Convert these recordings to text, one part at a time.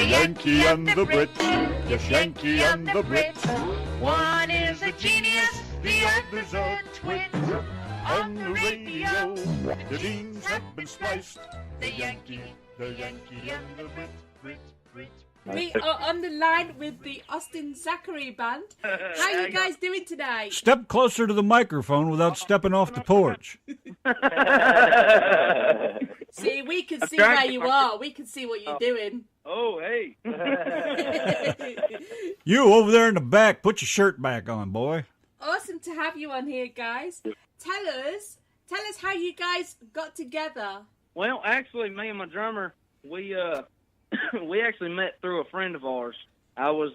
The Yankee and the Brit. Yes, Yankee and the Brit. One is a genius, the other's a twit. On the radio, the beans have been spliced. The Yankee and the Brit, Brit, Brit. We are on the line with the Austin Zachary band. How are you guys doing today? Step closer to the microphone without stepping off the porch. See, we can see where you are. We can see what you're doing. Oh, hey. You over there in the back, put your shirt back on, boy. Awesome to have you on here, guys. Tell us how you guys got together. Well, actually, me and my drummer, we actually met through a friend of ours. I was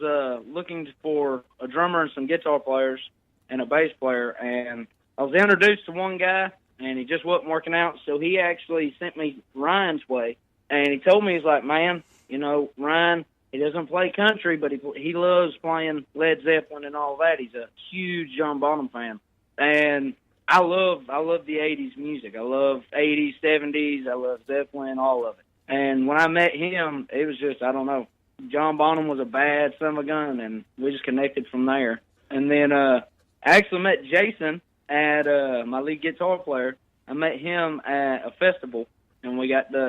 looking for a drummer and some guitar players and a bass player, and I was introduced to one guy, and he just wasn't working out, so he actually sent me Ryan's way, and he told me, he's like, man, you know, Ryan, he doesn't play country, but he loves playing Led Zeppelin and all that. He's a huge John Bonham fan, and I love the 80s music. I love 80s, 70s, I love Zeppelin, all of it. And when I met him, it was just, I don't know, John Bonham was a bad son of a gun, and we just connected from there. And then I actually met Jason at my lead guitar player. I met him at a festival, and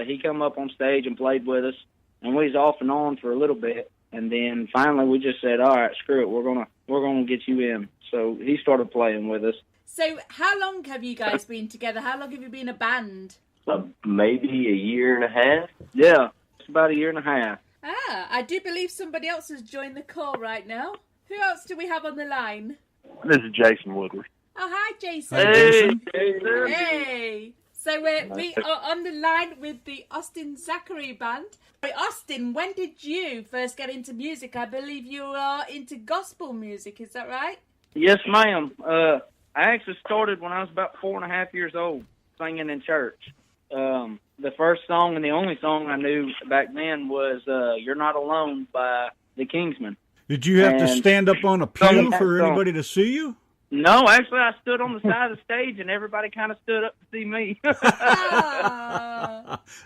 he come up on stage and played with us, and we was off and on for a little bit. And then finally we just said, all right, screw it, we're gonna get you in. So he started playing with us. So how long have you guys been together? How long have you been a band? Maybe a year and a half. Yeah, it's about a year and a half. Ah, I do believe somebody else has joined the call right now. Who else do we have on the line? This is Jason Woodward. Oh, hi, Jason. Hi, Jason. Hey. So we are on the line with the Austin Zachary band. Austin, when did you first get into music? I believe you are into gospel music, is that right? Yes, ma'am. I actually started when I was about 4.5 years old, singing in church. The first song and the only song I knew back then was You're Not Alone by the Kingsmen. Did you have to stand up on a pew for anybody to see you? No, actually, I stood on the side of the stage, and everybody kind of stood up to see me.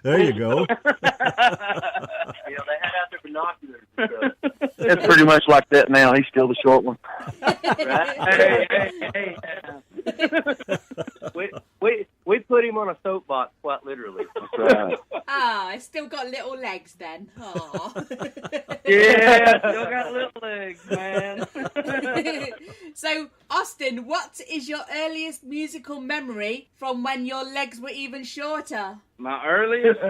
There you go. They had out their binoculars. It's pretty much like that now. He's still the short one. Hey. We put him on a soapbox, quite literally. That's right. I still got little legs then. Aw. Yeah, still got little legs, man. So, Austin, what is your earliest musical memory from when your legs were even shorter? My earliest?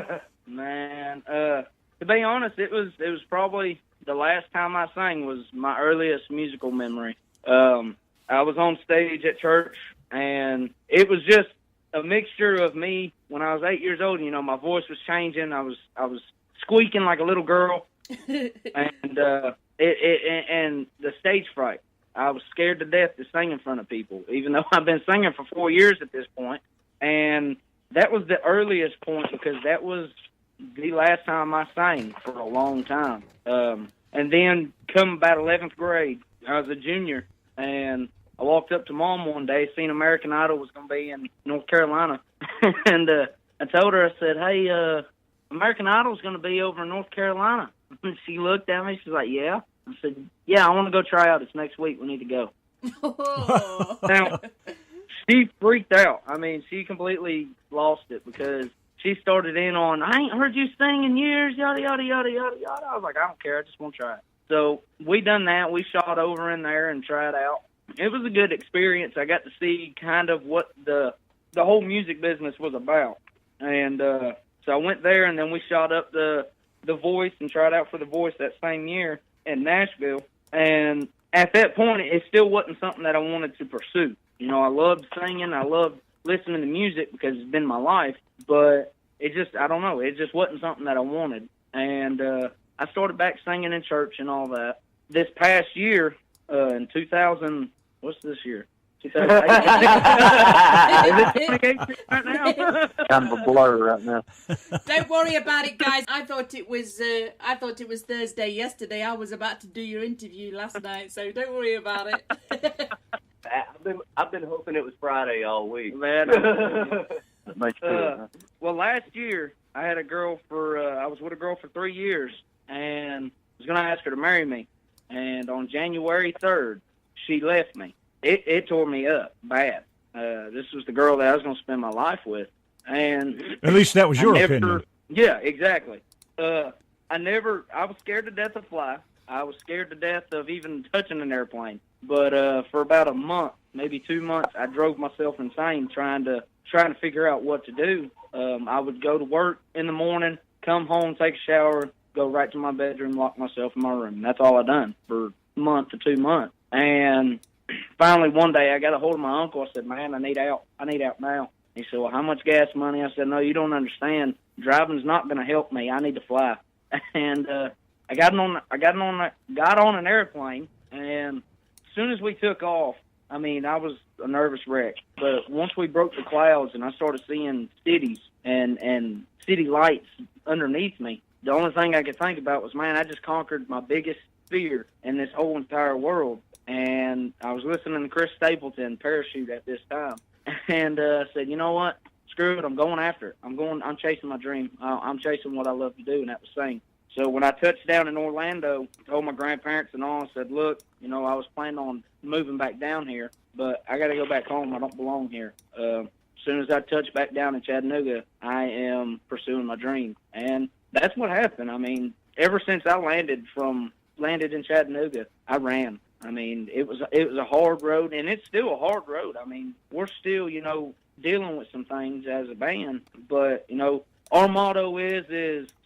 Man, to be honest, it was probably the last time I sang was my earliest musical memory. I was on stage at church, and it was just a mixture of me when I was 8 years old. You know, my voice was changing. I was squeaking like a little girl, and and the stage fright. I was scared to death to sing in front of people, even though I've been singing for 4 years at this point. And that was the earliest point because that was the last time I sang for a long time. And then come about 11th grade, I was a junior, and I walked up to Mom one day, seen American Idol was going to be in North Carolina, and I told her, I said, hey, American Idol's going to be over in North Carolina. And she looked at me, she's like, yeah. I said, yeah, I want to go try out. It's next week. We need to go. Oh. Now, she freaked out. I mean, she completely lost it because she started in on, I ain't heard you sing in years, yada, yada, yada, yada, yada. I was like, I don't care. I just want to try it. So we done that. We shot over in there and tried out. It was a good experience. I got to see kind of what the whole music business was about. And so I went there, and then we shot up the Voice and tried out for the Voice that same year in Nashville. And at that point, it still wasn't something that I wanted to pursue. You know, I loved singing. I loved listening to music because it's been my life. But it just, I don't know, it just wasn't something that I wanted. And I started back singing in church and all that. This past year, in 2000, what's this year? 2008. Is it 2018 right now? Kind of a blur right now. Don't worry about it, guys. I thought it was Thursday yesterday. I was about to do your interview last night, so don't worry about it. I've been hoping it was Friday all week. Man, That makes sense. well, last year I had a girl for I was with a girl for 3 years, and and was going to ask her to marry me. And on January 3rd, she left me. It tore me up bad. This was the girl that I was going to spend my life with. And At least that was your opinion. Yeah, exactly. I was scared to death of fly. I was scared to death of even touching an airplane. But for about a month, maybe 2 months, I drove myself insane trying to figure out what to do. I would go to work in the morning, come home, take a shower, go right to my bedroom, lock myself in my room. That's all I done for a month to 2 months. And finally, one day, I got a hold of my uncle. I said, man, I need out. I need out now. He said, well, how much gas money? I said, no, you don't understand. Driving's not going to help me. I need to fly. And I got on an airplane, and as soon as we took off, I mean, I was a nervous wreck. But once we broke the clouds and I started seeing cities and city lights underneath me, the only thing I could think about was, man, I just conquered my biggest fear in this whole entire world. And I was listening to Chris Stapleton, Parachute, at this time. And said, you know what? Screw it. I'm going after it. I'm chasing my dream. I'm chasing what I love to do, and that was sing. So when I touched down in Orlando, told my grandparents and all, I said, look, you know, I was planning on moving back down here, but I got to go back home. I don't belong here. As soon as I touch back down in Chattanooga, I am pursuing my dream. And that's what happened. I mean, ever since I landed in Chattanooga, I ran. I mean, it was a hard road, and it's still a hard road. I mean, we're still, you know, dealing with some things as a band, but, you know, our motto is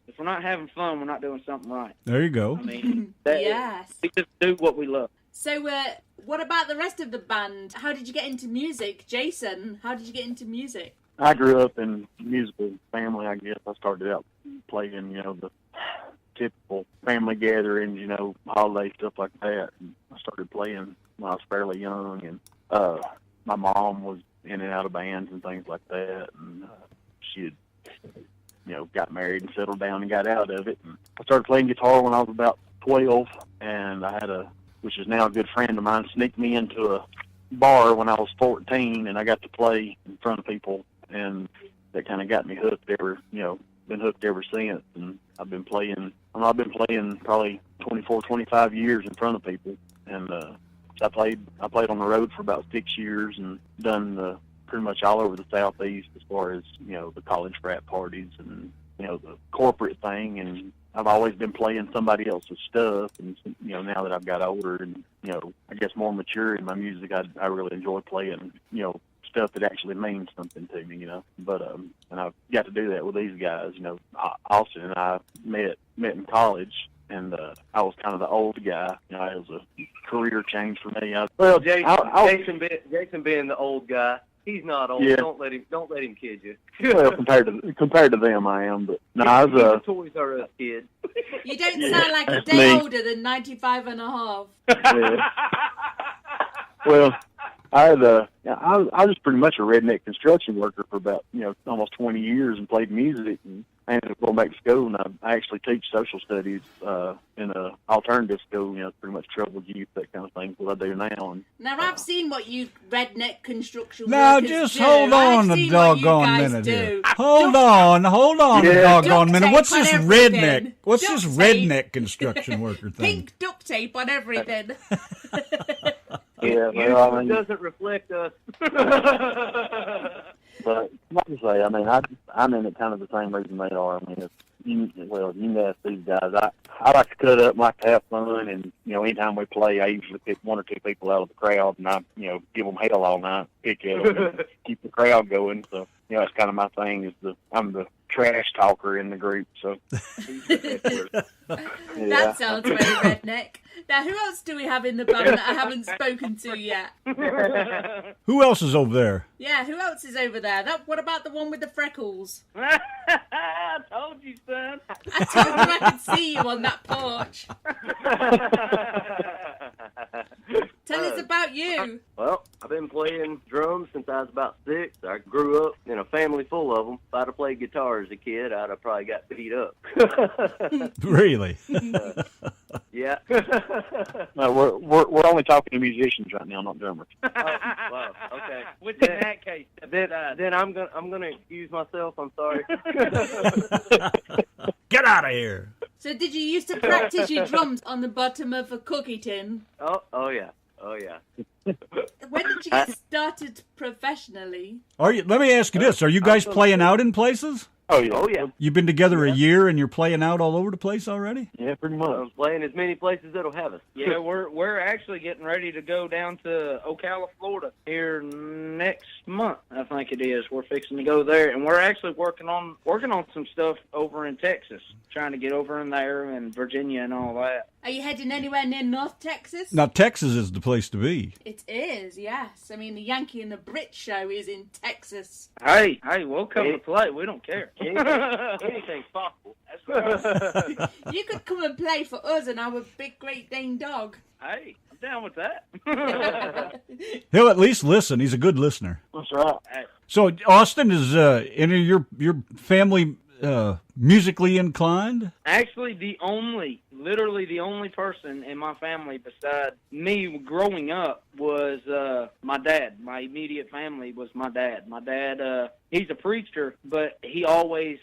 if we're not having fun, we're not doing something right. There you go. I mean, Yes. we just do what we love. So, what about the rest of the band? How did you get into music? Jason, how did you get into music? I grew up in a musical family, I guess. I started out playing, you know, the typical family gatherings, you know, holiday stuff like that. And I started playing when I was fairly young, and my mom was in and out of bands and things like that, and she had, you know, got married and settled down and got out of it. And I started playing guitar when I was about 12, and I had which is now a good friend of mine, sneaked me into a bar when I was 14, and I got to play in front of people, and that kind of got me hooked been hooked ever since. And I've been playing probably 24, 25 years in front of people. And I played on the road for about 6 years and done pretty much all over the Southeast as far as, you know, the college frat parties and, you know, the corporate thing. And I've always been playing somebody else's stuff. And, you know, now that I've got older and, you know, I guess more mature in my music, I really enjoy playing, you know, stuff that actually means something to me, you know. But and I've got to do that with these guys, you know. Austin and I met in college, and I was kind of the old guy. You know, it was a career change for me. Jason being the old guy, he's not old. Yeah. Don't let him kid you. Well, compared to them, I am. But no, I was a Toys R Us kid. You don't sound like a day older than 95 and a half. Yeah. Well, I was pretty much a redneck construction worker for about, you know, almost 20 years and played music, and I ended up going back to school, and I actually teach social studies in an alternative school, you know, pretty much troubled youth, that kind of thing, what I do now. And now, I've seen what you redneck construction now, workers just do. hold on a doggone minute here. Hold on a doggone minute. What's this redneck? What's this redneck construction worker thing? Pink duct tape on everything. Yeah, well, it doesn't reflect us. But like I say, I mean, I'm in it kind of the same reason they are. I mean, you can ask these guys. I like to cut up, like to have fun, and, you know, anytime we play, I usually pick one or two people out of the crowd, and I, you know, give them hell all night, pick at them, and keep the crowd going. So, you know, that's kind of my thing. I'm the trash talker in the group. So that sounds very redneck. Now, who else do we have in the band that I haven't spoken to yet? Who else is over there? Yeah, who else is over there? What about the one with the freckles? I told you, son. I told you I could see you on that porch. Tell us about you. Well, I've been playing drums since I was about 6. I grew up in a family full of them. If I'd have played guitar as a kid, I'd have probably got beat up. Really? Yeah. No, we're only talking to musicians right now, not drummers. Oh, wow. Okay. Which in that case, then I'm gonna excuse myself. I'm sorry. Get out of here. So did you used to practice your drums on the bottom of a cookie tin? Oh yeah. When did you get started professionally? Let me ask you this. Are you guys playing out in places? Oh yeah. Oh yeah. You've been together a year and you're playing out all over the place already? Yeah, pretty much. I'm playing as many places that'll have us. Yeah, we're actually getting ready to go down to Ocala, Florida here next month. I think it is. We're fixing to go there, and we're actually working on some stuff over in Texas, trying to get over in there and Virginia and all that. Are you heading anywhere near North Texas? Now, Texas is the place to be. It is, yes. I mean, the Yanki and the Brit show is in Texas. Hey, we'll come to play. We don't care. Anything's possible. That's right. You could come and play for us and our big Great Dane dog. Hey, I'm down with that. He'll at least listen. He's a good listener. That's right. So, Austin, is any of your family musically inclined? Actually, literally the only person in my family besides me growing up was my dad. My immediate family was my dad. My dad, he's a preacher, but he always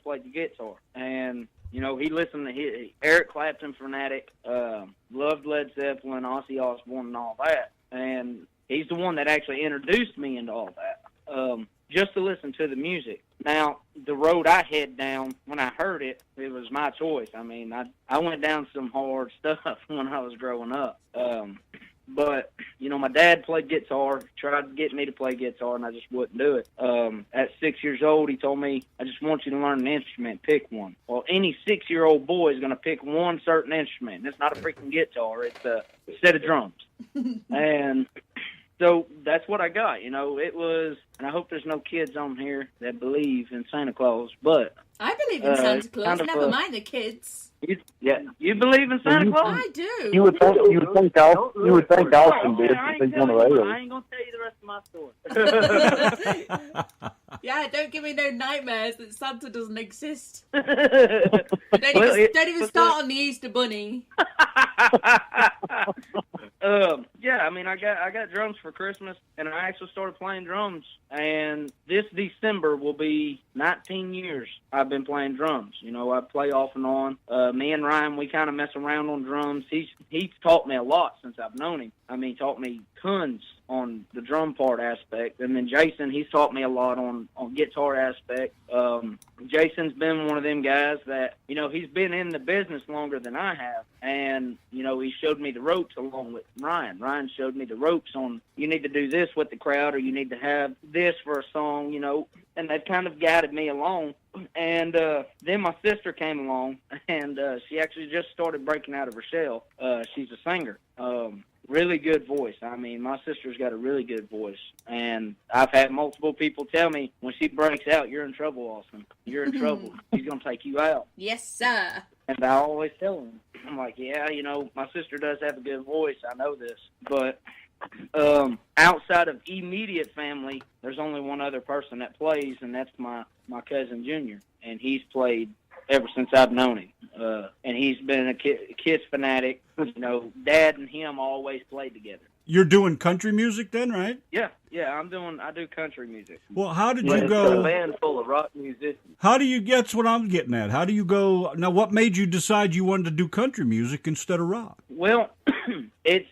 played the guitar. And, you know, he listened to Eric Clapton fanatic, loved Led Zeppelin, Ozzy Osbourne, and all that. And he's the one that actually introduced me into all that. Just to listen to the music. Now, the road I head down, when I heard it, it was my choice. I mean, I went down some hard stuff when I was growing up. But, you know, my dad played guitar, tried to get me to play guitar, and I just wouldn't do it. At 6 years old, he told me, I just want you to learn an instrument, pick one. Well, any 6-year-old boy is going to pick one certain instrument. And it's not a freaking guitar. It's a set of drums. And so that's what I got. You know, it was, and I hope there's no kids on here that believe in Santa Claus, but I believe in Santa Claus, kind of never mind the kids. You believe in Santa Claus? I do. You would think Austin did. I He's one of those. ain't gonna tell you the rest of my story. Yeah, don't give me no nightmares that Santa doesn't exist. Don't Don't even start on the Easter Bunny. Yeah, I mean, I got drums for Christmas, and I actually started playing drums. And this December will be 19 years I've been playing drums. You know, I play off and on. Me and Ryan, we kind of mess around on drums. He's taught me a lot since I've known him. I mean, taught me tons on the drum part aspect. And then Jason, he's taught me a lot on guitar aspect. Jason's been one of them guys that, you know, he's been in the business longer than I have. And, you know, he showed me the ropes along with Ryan. Ryan showed me the ropes on, you need to do this with the crowd, or you need to have this for a song, you know. And that kind of guided me along. And then my sister came along, and she actually just started breaking out of her shell. She's a singer. Really good voice. I mean, my sister's got a really good voice. And I've had multiple people tell me, when she breaks out, you're in trouble, Austin. You're in trouble. She's going to take you out. Yes, sir. And I always tell them, I'm like, yeah, you know, my sister does have a good voice. I know this. But outside of immediate family, there's only one other person that plays, and that's my cousin Junior. And he's played ever since I've known him. And he's been a Kiss fanatic. You know, Dad and him always played together. You're doing country music then, right? Yeah, I do country music. Well, how did you It's a go? band full of rock musicians. That's what I'm getting at. How do you go? Now, what made you decide you wanted to do country music instead of rock? Well, it's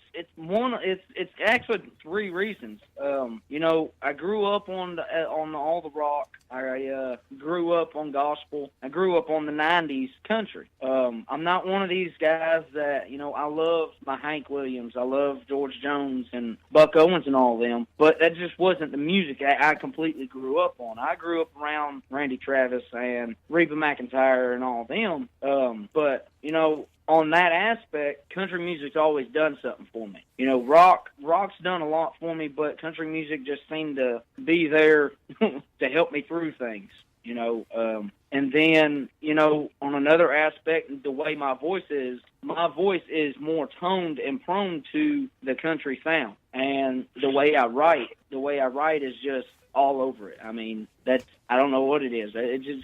actually three reasons. You know, I grew up on all the rock. I grew up on gospel. I grew up on the '90s country. I'm not one of these guys that, you know, I love my Hank Williams. I love George Jones and Buck Owens and all of them, but that just wasn't the music I completely grew up on. I grew up around Randy Travis and Reba McEntire and all of them. But, you know, on that aspect, country music's always done something for me. You know, rock's done a lot for me, but country music just seemed to be there to help me through things, you know. And then, you know, on another aspect, the way my voice is more toned and prone to the country sound. And the way I write is just all over it. I mean, I don't know what it is.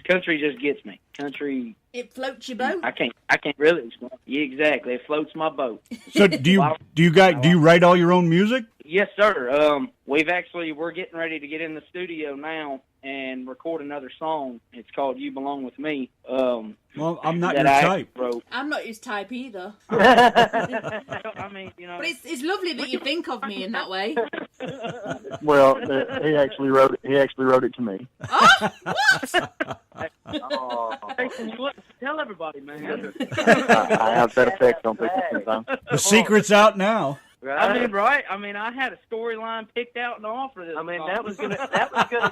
Country just gets me. Country. It floats your boat. I can't really explain. Yeah, exactly. It floats my boat. So do you write all your own music? Yes, sir. We're getting ready to get in the studio now and record another song. It's called "You Belong with Me." Well, I'm not your type. I'm not his type either. I mean, but it's lovely that you think of me in that way. Well, he actually wrote it. He actually wrote it to me. Oh, what? Hey, tell everybody, man. I have that effect on people sometimes. The secret's out now. Right. I mean, right? I mean, I had a storyline picked out and all for this. I mean, that was gonna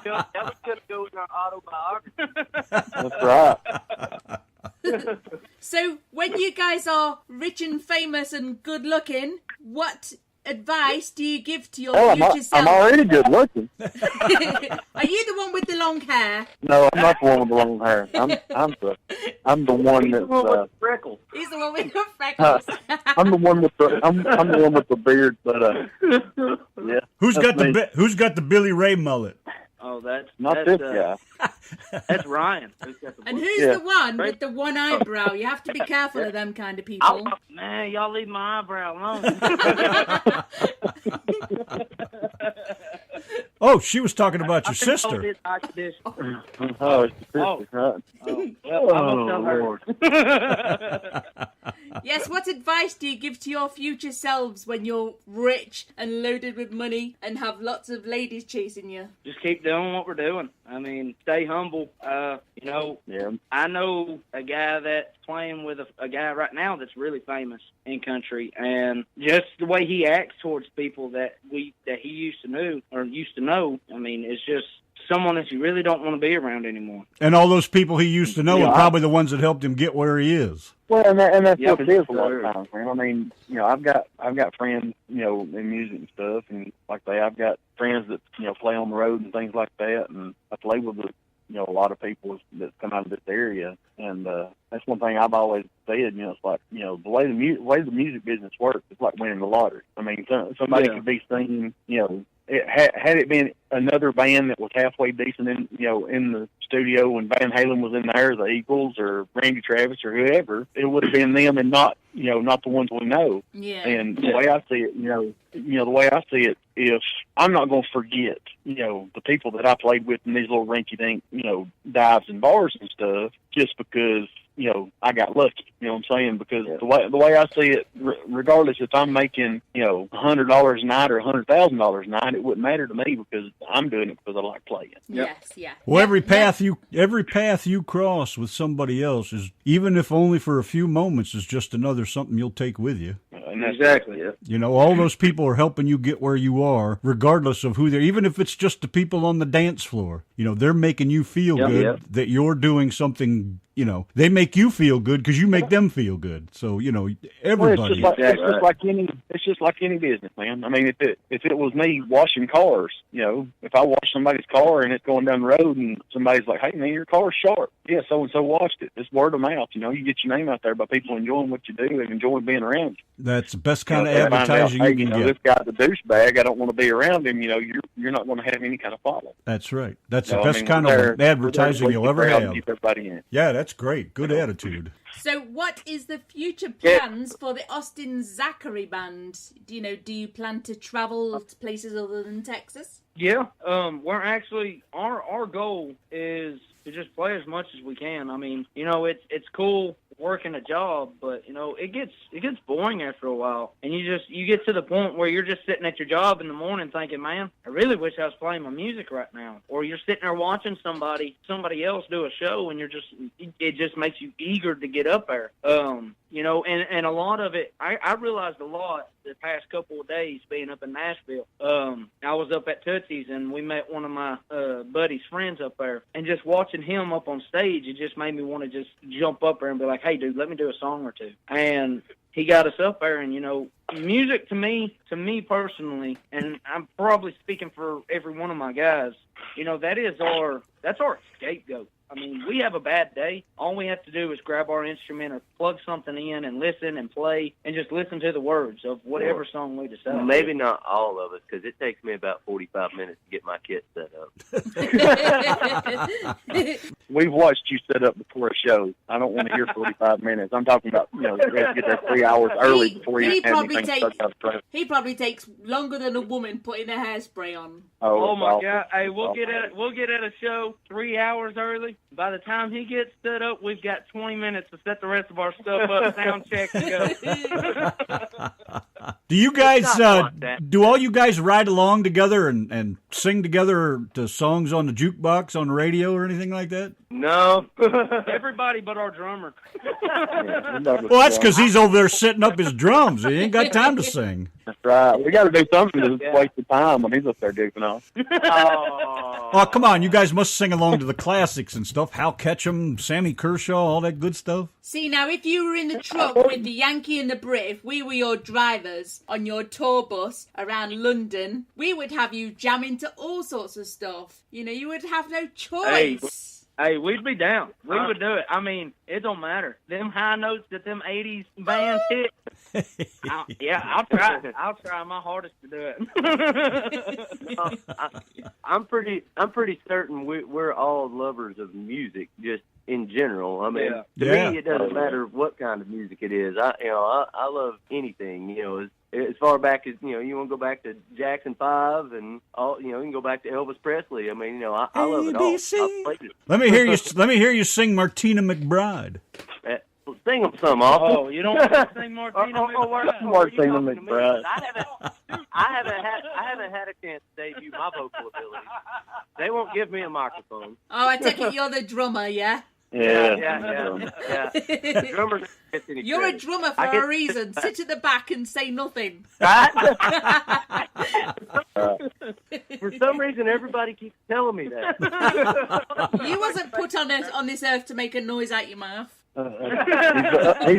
go in our autobiography. That's right. So, when you guys are rich and famous and good looking, what advice do you give to your future self? I'm already good looking. Are you the one with the long hair? No, I'm not the one with the long hair. I'm the one that's freckles. He's the one with the freckles. I'm the one with the beard, but yeah. Who's got the Billy Ray mullet? Oh, that's this guy. That's Ryan. And who's the one with the one eyebrow? You have to be careful of them kind of people. Oh, man, y'all leave my eyebrow alone. Oh, she was talking about your sister. Oh, it's your sister, right? Lord. Yes, what advice do you give to your future selves when you're rich and loaded with money and have lots of ladies chasing you? Just keep doing what we're doing. I mean, stay humble. Yeah. I know a guy that's playing with a guy right now that's really famous in country, and just the way he acts towards people that he used to know. I mean, it's just someone that you really don't want to be around anymore. And all those people he used to know are probably the ones that helped him get where he is. Well, and that's what it is a lot of times, man. I mean, I've got friends, in music and stuff, and like I've got friends that play on the road and things like that, and I play with a lot of people that come out of this area, and that's one thing I've always said. It's like the way the music business works, it's like winning the lottery. I mean, somebody could be singing, had it been another band that was halfway decent in the studio when Van Halen was in there, the Eagles or Randy Travis or whoever, it would have been them and not the ones we know. Yeah. And the way I see it, the way I see it is I'm not going to forget, the people that I played with in these little rinky-dink, dives and bars and stuff just because, I got lucky. You know what I'm saying? Because the way I see it, regardless if I'm making, $100 a night or $100,000 a night, it wouldn't matter to me because I'm doing it because I like playing. Yes, yeah. Well, every path you cross with somebody else is, even if only for a few moments, is just another something you'll take with you. And exactly. Yeah. All those people are helping you get where you are, regardless of who they're. Even if it's just the people on the dance floor, they're making you feel good that you're doing something. They make you feel good because you make them feel good. So everybody. Well, it's just like any business, man. I mean, if it was me washing cars, if I wash somebody's car and it's going down the road and somebody's like, "Hey, man, your car's sharp." Yeah, so and so washed it. It's word of mouth. You get your name out there by people enjoying what you do and enjoying being around you. That's the best kind of advertising you can get. This guy's a douchebag. I don't want to be around him. You're not going to have any kind of follow. That's right. That's the best kind of advertising you'll ever have. Keep everybody in. Yeah, that's great. Good attitude. So what is the future plans for the Austin Zachary band? Do you plan to travel to places other than Texas? Yeah, we're actually, our goal is to just play as much as we can. I mean, it's cool working a job, but it gets boring after a while, and you get to the point where you're just sitting at your job in the morning thinking, man, I really wish I was playing my music right now. Or you're sitting there watching somebody else do a show, and it just makes you eager to get up there. And a lot of it, I realized a lot the past couple of days being up in Nashville. I was up at Tootsie's, and we met one of my buddy's friends up there, and just watching him up on stage, it just made me want to just jump up there and be like, "Hey, dude, let me do a song or two." And he got us up there, and music to me personally, and I'm probably speaking for every one of my guys, that's our scapegoat. I mean, we have a bad day. All we have to do is grab our instrument or plug something in and listen and play and just listen to the words of whatever song we decide. Maybe not all of us, because it takes me about 45 minutes to get my kit set up. We've watched you set up before a show. I don't want to hear 45 minutes. I'm talking about, you have to get there 3 hours early before you have anything stuck out front. He probably takes longer than a woman putting a hairspray on. Oh my God! Hey, we'll get at a show 3 hours early. By the time he gets set up, we've got 20 minutes to set the rest of our stuff up, sound check, and go. Do you guys, do all you guys ride along together and sing together to songs on the jukebox on the radio or anything like that? No. Everybody but our drummer. Well, that's because he's over there setting up his drums. He ain't got time to sing. That's right. We got to do something to waste the time when he's up there goofing off. Oh, come on. You guys must sing along to the classics and stuff. Hal Ketchum, Sammy Kershaw, all that good stuff. See, now, if you were in the truck with the Yankee and the Brit, if we were your drivers on your tour bus around London, we would have you jamming to all sorts of stuff. You would have no choice. Hey, we'd be down. We would do it. I mean, it don't matter. Them high notes that them 80s bands hit. I'll try. I'll try my hardest to do it. I'm pretty certain we're all lovers of music, just in general. I mean, to me, it doesn't matter what kind of music it is. I love anything. As far back as you want to go back to Jackson 5 and all. You can go back to Elvis Presley. I mean, I love it all. I've played it. Let me hear you sing Martina McBride. Sing them some, Austin. Oh, you don't want to sing Martina McBride? Martina McBride. I haven't had a chance to debut my vocal ability. They won't give me a microphone. Oh, I take it you're the drummer, yeah? Yeah. The drummer doesn't get any You're credit. a drummer for a reason. Sit at the back and say nothing. For some reason, everybody keeps telling me that. You wasn't put on this earth to make a noise out your mouth. He's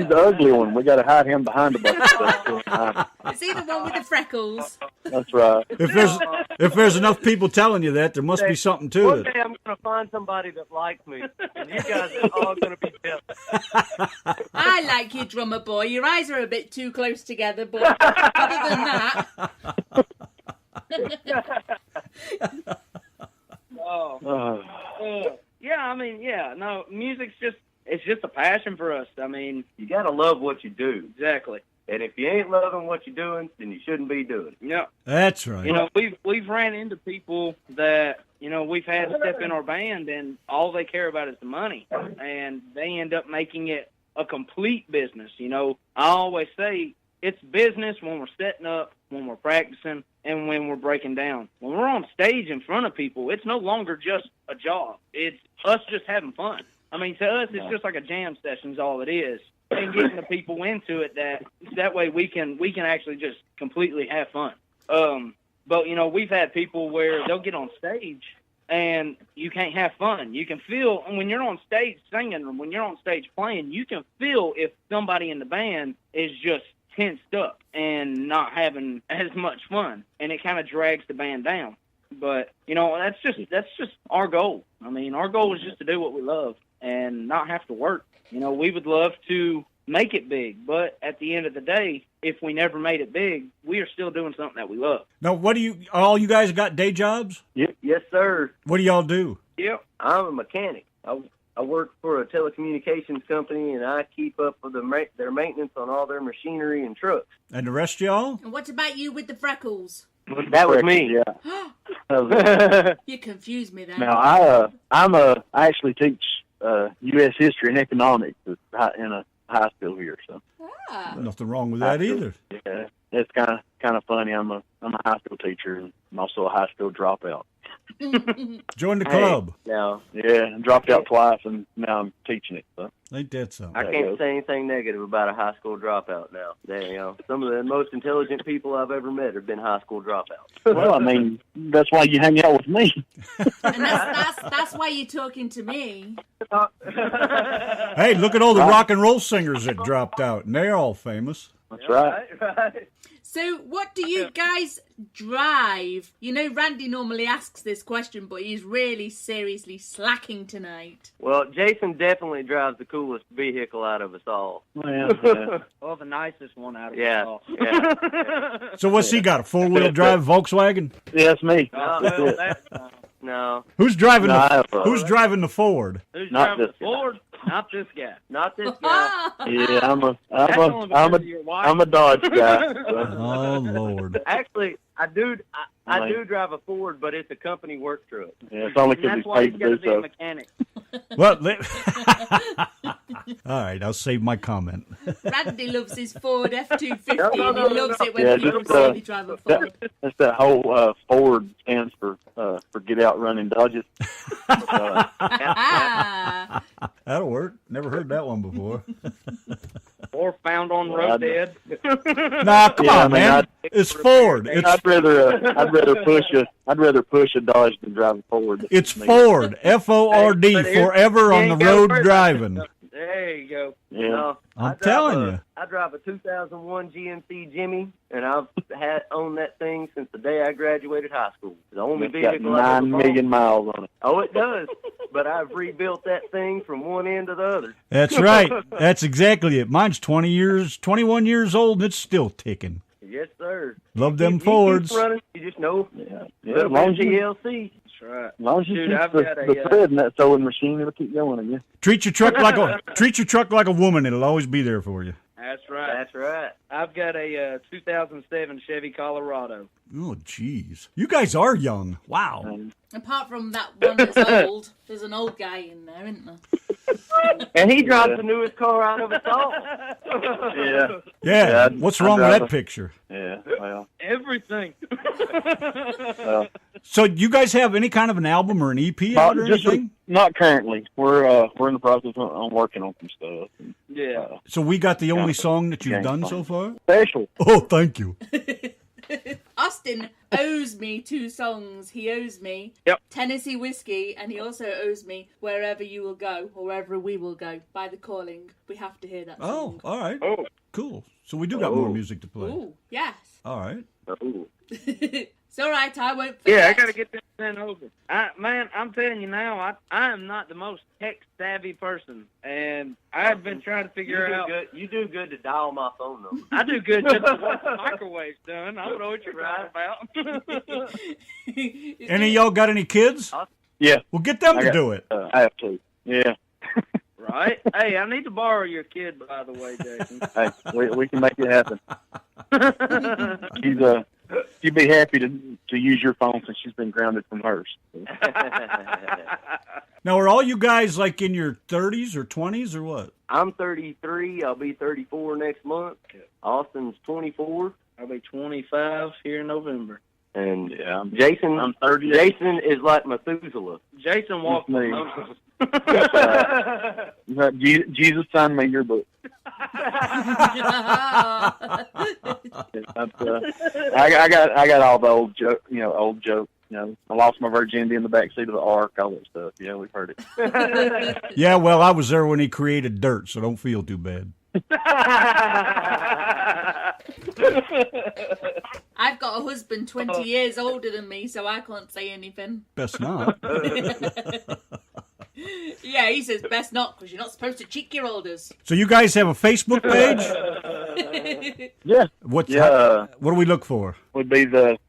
the ugly one. We got to hide him behind a bunch of stuff. Is he the one with the freckles? That's right. If there's enough people telling you that, there must be something to One it. day I'm going to find somebody that likes me, and you guys are all going to be jealous. I like you, drummer boy. Your eyes are a bit too close together, but other than that... No, music's just a passion for us. I mean, You got to love what you do. exactly. And if you ain't loving what you're doing, then you shouldn't be doing it. Yeah. That's right. We've ran into people that, we've had to step in our band and all they care about is the money. And they end up making it a complete business. I always say it's business when we're setting up, when we're practicing, and when we're breaking down. When we're on stage in front of people, it's no longer just a job. It's us just having fun. I mean, to us, it's just like a jam session is all it is. And getting the people into it that way we can actually just completely have fun. But we've had people where they'll get on stage and you can't have fun. You can feel when you're on stage singing or when you're on stage playing, you can feel if somebody in the band is just tensed up and not having as much fun, and it kind of drags the band down. But that's just our goal. I mean, our goal is just to do what we love and not have to work. We would love to make it big, but at the end of the day, if we never made it big, we are still doing something that we love. Now, all you guys got day jobs? Yes, sir. What do y'all do? Yep. I'm a mechanic. I work for a telecommunications company, and I keep up with their maintenance on all their machinery and trucks. And the rest of y'all? And what about you with the freckles? That was me. Yeah. You confused me then. Now, I actually teach U.S. history and economics in a high school here. So Nothing wrong with that either. Yeah, it's kind of funny. I'm a high school teacher and I'm also a high school dropout. Join the club. Now, Yeah, I dropped out twice and now I'm teaching it. So. Ain't that something? I can't say anything negative about a high school dropout now. Some of the most intelligent people I've ever met have been high school dropouts. Well, I mean, that's why you hang out with me. And that's why you're talking to me. Hey, look at all the rock and roll singers that dropped out, and they're all famous. That's right. Right. So, what do you guys drive? You know, Randy normally asks this question, but he's really seriously slacking tonight. Well, Jason definitely drives the coolest vehicle out of us all. Well, yeah. Well, the nicest one out of Yeah, us all. yeah. So what's he got? A 4-wheel drive Volkswagen? Yeah, that's me. Well, that's, No, Who's driving No, I the have a- Who's driving the Ford? who's Not driving this the Ford? Not this guy. not this guy. Yeah, I'm That's only because of your wife. a Dodge guy. So. Oh Lord. Actually, I do drive a Ford, but it's a company work truck. Yeah, it's only And because that's he's why paid he's to got to do be a so. mechanic. Well, all right, I'll save my comment. Randy loves his Ford F-250, No, and he loves it when Yeah, people just, say they drive a Ford. That's that whole Ford stands for get out running Dodges. That'll work. Never heard that one before. Or found on road dead. Nah, come on, man. It's Ford. I'd rather push a Dodge than drive a Ford. It's Ford. Ford. But here's- Forever on the you ain't gotta road worry about driving. There you go. Yeah. No, I'm telling you. I drive a 2001 GMC Jimmy, and I've owned that thing since the day I graduated high school. It's the only It's got vehicle I've ever 9 bought. million miles on it. Oh, it does. But I've rebuilt that thing from one end to the other. That's right. That's exactly it. Mine's 21 years old, and it's still ticking. Yes, sir. Love them You Fords. keep running, you just know. Yeah. Little As long as bit you, GLC. That's right. as long as you Dude, keep I've the got a, thread in that sewing machine, it'll keep going again. Treat your truck like a woman. It'll always be there for you. That's right. That's right. I've got a 2007 Chevy Colorado. Oh, jeez. You guys are young. Wow. Apart from that one that's old, there's an old guy in there, isn't there? And he drives the newest car out of us all. Yeah. Yeah. Yeah, What's I'm wrong with driving. that picture? Yeah. Well. Everything. So, you guys have any kind of an album or an EP out or anything? Not currently. We're in the process of working on some stuff. Yeah. So, we got the only song that you've Yeah. done so far? Special. Oh, thank you. Austin owes me 2 songs. He owes me Tennessee Whiskey, and he also owes me Wherever You Will Go, or Wherever We Will Go, by The Calling. We have to hear that Oh, song. all right. Oh. Cool. So, we do got more music to play. Ooh, yes. All right. Ooh. It's all right, I won't forget. Yeah, I got to get that sent over. Man, I'm telling you now, I am not the most tech-savvy person, and I've been trying to figure out. You do good to dial my phone number. I do good just with the microwave's done. I don't know what you're talking about. Any of y'all got any kids? Yeah. Well, get them I to got- do it. I have to. Yeah. Right? Hey, I need to borrow your kid, by the way, Jason. Hey, we can make it happen. She'd be happy to use your phone since she's been grounded from hers. Now, are all you guys like in your 30s or 20s or what? I'm 33. I'll be 34 next month. Austin's 24. I'll be 25 here in November. And Yeah, Jason, I'm 30. Jason is like Methuselah. Jason walked Me. Moses. Jesus signed me your book. I got all the old joke. I lost my virginity in the backseat of the Ark, all that stuff. Yeah, we've heard it. Yeah, well, I was there when he created dirt, so don't feel too bad. I've got a husband 20 years older than me, so I can't say anything. Best not. Yeah, he says best not, because you're not supposed to cheek your elders. So you guys have a Facebook page? Yeah. What do we look for? Would be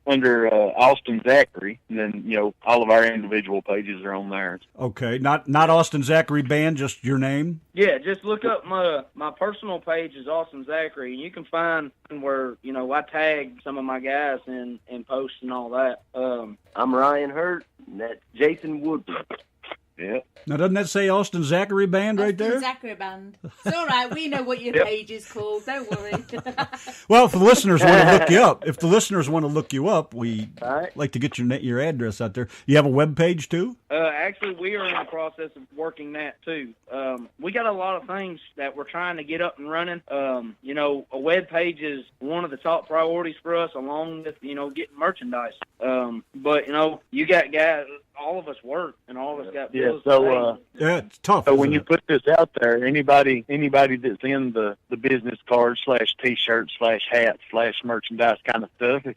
under Austin Zachary, and then all of our individual pages are on there. Okay, not Austin Zachary Band, just your name? Yeah, just look up my personal page is Austin Zachary, and you can find where I tag some of my guys in posts and all that. I'm Ryan Hurt, and that's Jason Woodward. Yeah. Now, doesn't that say Austin Zachary Band right Austin there? Zachary Band. It's all right. We know what your page is called. Don't worry. Well, if the listeners want to look you up, we Right. like to get your address out there. You have a web page too? Actually, we are in the process of working that too. We got a lot of things that we're trying to get up and running. A web page is one of the top priorities for us, along with getting merchandise. But you got guys. all of us work and all of us got Yeah, bills so, to pay. Yeah, it's tough. So when isn't you it? put this out there, anybody that's in the business cards / T-shirts / hats / merchandise kind of stuff, if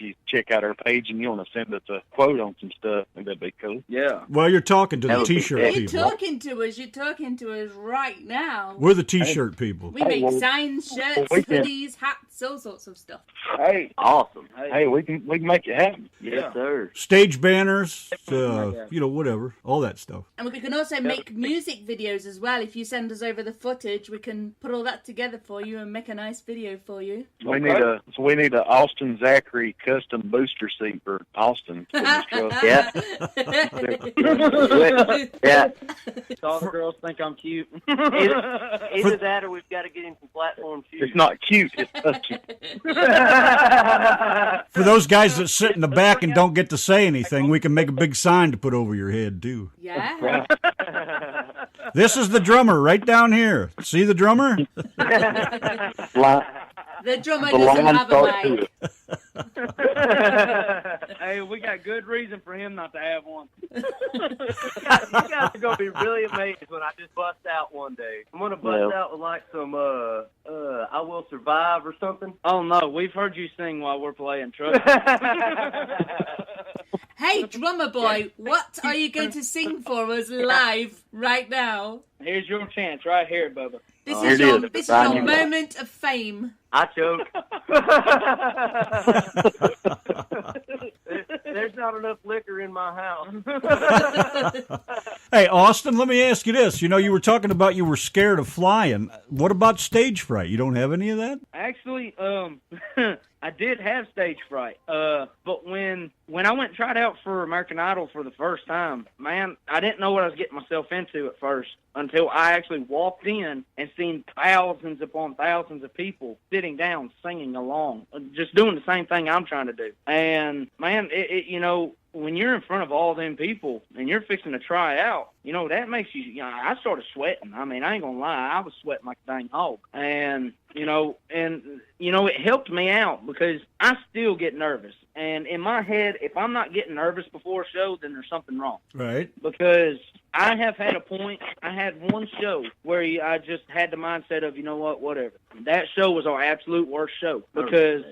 you check out our page and you want to send us a quote on some stuff, that'd be cool. Yeah. Well, you're talking to That the would be T-shirt great. You're people. talking to us. You're talking to us right now. We're the T-shirt people. We make well, signs, shirts, we can- hoodies, hats, all sorts of stuff. Hey, Awesome. hey, we can make it happen. Yes, sir. Stage banners, Yeah. whatever, all that stuff. And we can also make music videos as well. If you send us over the footage, we can put all that together for you and make a nice video for you. We need a Austin Zachary custom booster seat for Austin. Yeah. yeah. Yeah. All the girls think I'm cute. Either that or we've got to get him some platform shoes. It's not cute. It's cute. For those guys that sit in the back and don't get to say anything, we can make a big sign to put over your head, too. Yeah. This is the drummer right down here. See the drummer? The drummer The doesn't line have a starts mic. Hey, we got good reason for him not to have one. You guys are gonna be really amazed when I just bust out one day. I'm gonna bust out with like some I Will Survive or something. Oh no, we've heard you sing while we're playing. Trust Hey, drummer boy, what are you going to sing for us live right now? me. Here's your chance right here, Bubba. This Here is it your is. this is Sign your you up. moment of fame. I choke. There's not enough liquor in my house. Hey, Austin, let me ask you this. You were talking about you were scared of flying. What about stage fright? You don't have any of that? Actually, I did have stage fright. But when I went and tried out for American Idol for the first time, man, I didn't know what I was getting myself into at first until I actually walked in and seen thousands upon thousands of people sitting down singing along, just doing the same thing I'm trying to do. And man, when you're in front of all them people and you're fixing to try out, that makes you, I started sweating. I mean, I ain't gonna lie, I was sweating like a dang hog. And, it helped me out because I still get nervous. And in my head, if I'm not getting nervous before a show, then there's something wrong. Right. Because I have had a point, I had one show where I just had the mindset of, whatever. That show was our absolute worst show. Because,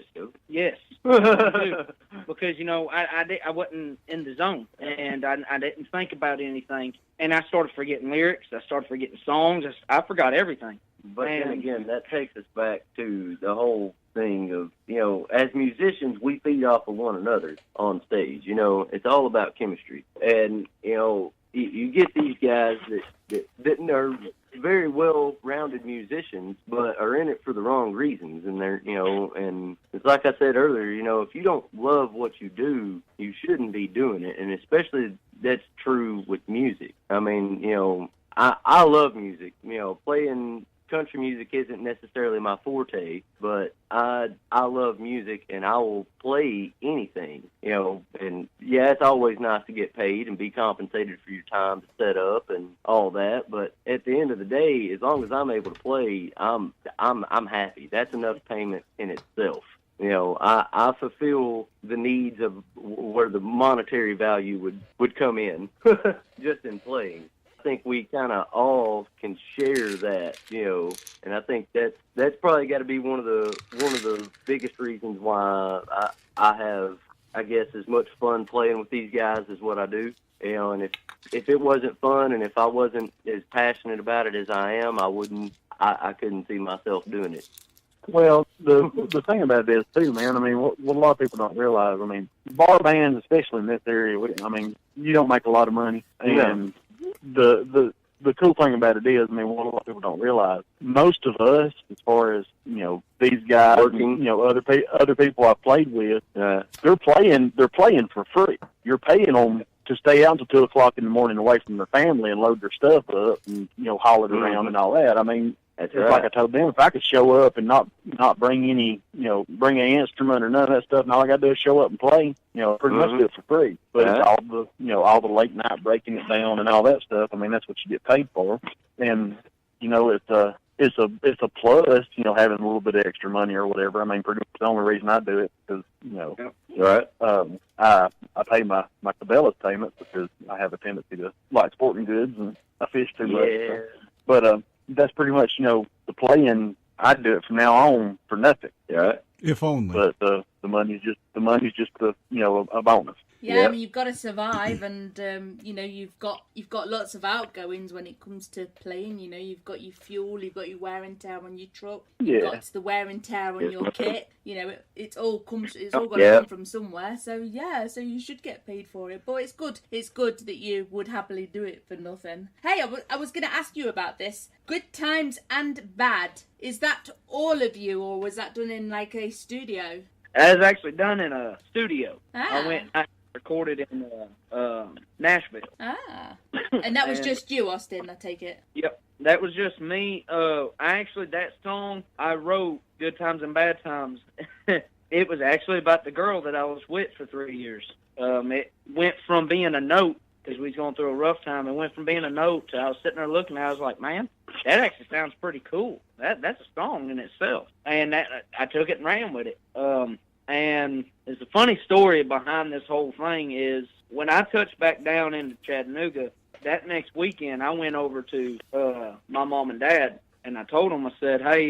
yes. Because, I wasn't in the zone. And I didn't think about anything. And I started forgetting lyrics. I started forgetting songs. I forgot everything. But then again, that takes us back to the whole thing of, as musicians, we feed off of one another on stage. It's all about chemistry. And, you get these guys that are very well-rounded musicians, but are in it for the wrong reasons. And they're, and it's like I said earlier, if you don't love what you do, you shouldn't be doing it. And especially that's true with music. I mean, I love music. Playing country music isn't necessarily my forte, but I love music and I will play anything, and yeah, it's always nice to get paid and be compensated for your time to set up and all that, but at the end of the day, as long as I'm able to play, I'm happy. That's enough payment in itself. I fulfill the needs of where the monetary value would come in just in playing. I think we kind of all can share that, and I think that's probably got to be one of the biggest reasons why I have, I guess, as much fun playing with these guys as what I do. And if it wasn't fun and if I wasn't as passionate about it as I am, I couldn't see myself doing it. Well, the thing about it is too, man. I mean, what a lot of people don't realize. I mean, bar bands, especially in this area, you don't make a lot of money, and the cool thing about it is, I mean, what a lot of people don't realize, most of us, as far as these guys, Working. other people I've played with, they're playing for free. You're paying them to stay out until 2:00 in the morning away from their family and load their stuff up and haul it around and all that. I mean, That's it's right. like I told them, if I could show up and not bring any, bring an instrument or none of that stuff, and all I got to do is show up and play, pretty much do it for free. But it's all the late night breaking it down and all that stuff. I mean, that's what you get paid for. And, it's a plus, you know, having a little bit of extra money or whatever. I mean, pretty much the only reason I do it because, you know, right. I pay my Cabela's payments because I have a tendency to like sporting goods and I fish too much. So. But that's pretty much, you know, the playing. I do it from now on for nothing. Yeah. If only. But the money's just the you know, a bonus. Yeah, I mean, you've got to survive, and you know, you've got lots of outgoings when it comes to playing. You know, you've got your fuel, you've got your wear and tear on your truck, you've got the wear and tear on your kit. You know, it's all got to come from somewhere. So yeah, so you should get paid for it. But it's good that you would happily do it for nothing. Hey, I was going to ask you about this. Good times and bad. Is that all of you, or was that done in like a studio? It was actually done in a studio. Ah. I recorded in Nashville. Ah. And that was just you, Austin, I take it? Yep. That was just me. Actually, that song I wrote, Good Times and Bad Times, it was actually about the girl that I was with for 3 years. It went from being a note, because we was going through a rough time, it went from being a note to I was sitting there looking, and I was like, man, that actually sounds pretty cool. That's a song in itself. And I took it and ran with it. And there's a funny story behind this whole thing is when I touched back down into Chattanooga, that next weekend I went over to my mom and dad, and I told them, I said, hey,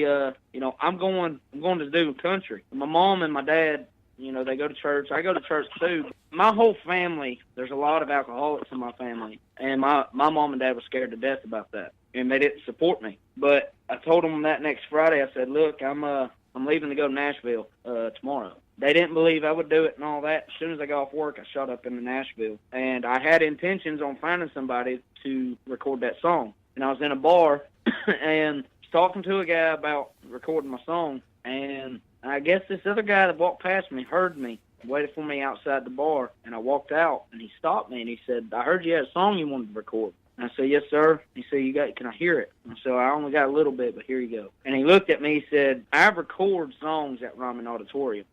you know, I'm going to do country. My mom and my dad, you know, they go to church. I go to church too. My whole family, there's a lot of alcoholics in my family, and my mom and dad were scared to death about that, and they didn't support me. But I told them that next Friday, I said, look, I'm leaving to go to Nashville tomorrow. They didn't believe I would do it and all that. As soon as I got off work, I shot up into Nashville, and I had intentions on finding somebody to record that song. And I was in a bar and talking to a guy about recording my song, and I guess this other guy that walked past me heard me, waited for me outside the bar, and I walked out, and he stopped me, and he said, I heard you had a song you wanted to record. And I said, yes, sir. He said, can I hear it? And so I only got a little bit, but here you go. And he looked at me, he said, I record songs at Ryman Auditorium.